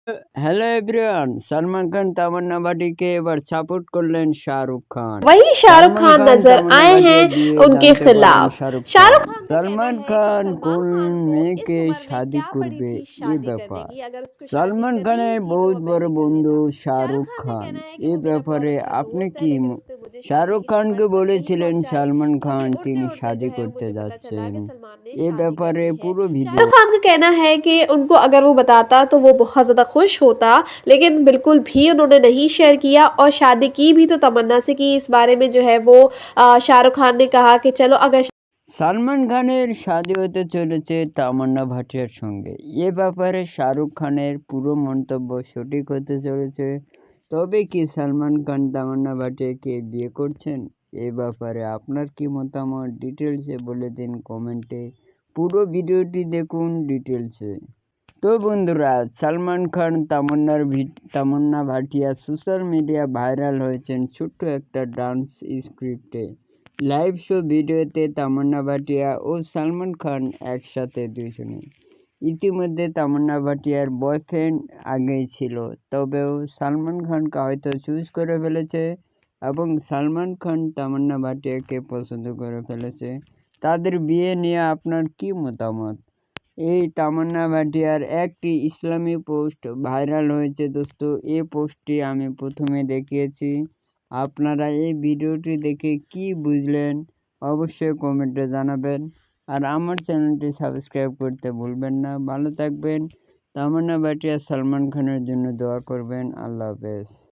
Hello everyone. Salman Khan Tamanna Bhati के एबार support करलेन Shahrukh Khan. वही शाहरुख सलमान खान खान नजर तमन्ना आए भाटिया हैं बिए उनके जानते पारलेन खिलाफ। शाहरुख शाहरुख खान। खान का कहना सलमान है कि खान सलमान कोन खान को इस मेয়েকে उम्र में शादी क्या पड़ी करবে थी এই शादी करने ব্যাপার। की। अगर उसको शादी सलमान करनी ही खाনের थी तो वो बहुत বড় पहले कर বন্ধু लेता। शाहरुख শাহরুখ खान का খান। कहना है कि এই वो मेरा बहुत ব্যাপারে अच्छा আপনি दोस्त है, কি लेकिन उसने मुझे शादी শাহরুখ की খানকে शिकायत तक नहीं বলেছিলেন पहुंचाई। সালমান मुझे খান उड़ते তিনি उड़ते শাদি जो है করতে मुझे पता चला যাচ্ছেন। कि सलमान ने এই शादी कर ব্যাপারে ली है। পুরো ভিডিও शाहरुख खान का कहना है कि उनको अगर वो बताता तो वो बहुत ज़्यादा खुश होता, लेकिन बिल्कुल भी उन्होंने नहीं शेयर किया। और शादी की भी तो तमन्ना से की। इस बारे में जो है वो शाहरुख खान ने कहा कि चलो अगर সালমান খানের শাদী হতে চলেছে তামান্না ভাটিয়ার সঙ্গে। এ ব্যাপারে শাহরুখ খানের পুরো মন্তব্য সঠিক হতে চলেছে। তবে কি সালমান খান তামান্না ভাটিয়াকে বিয়ে করছেন? এ ব্যাপারে আপনার কি মতামত ডিটেলসে বলে দিন কমেন্টে। পুরো ভিডিওটি দেখুন ডিটেলসে। তো বন্ধুরা, Salman Khan Tamannaah Bhatia social media viral হয়েছেন ছোট্ট একটা ডান্স স্ক্রিপ্টে। লাইভ শো ভিডিওতে তামান্না ভাটিয়া ও সালমান খান একসাথে দুজনে। ইতিমধ্যে তামান্না ভাটিয়ার বয়ফ্রেন্ড আগেই ছিল, তবেও সালমান খানকে হয়তো চুজ করে ফেলেছে এবং সালমান খান তামান্না ভাটিয়াকে পছন্দ করে ফেলেছে। তাদের বিয়ে নিয়ে আপনার কি মতামত? এই তামান্না ভাটিয়ার একটি ইসলামী পোস্ট ভাইরাল হয়েছে দোস্ত। এই পোস্টটি আমি প্রথমে দেখিয়েছি। আপনারা এই ভিডিওটি দেখে কি বুঝলেন অবশ্যই কমেন্টে জানাবেন। আর আমার চ্যানেলটি সাবস্ক্রাইব করতে ভুলবেন না। ভালো থাকবেন। তামান্না ভাটিয়া সালমান খানের জন্য দোয়া করবেন। আল্লাহ হাফেজ।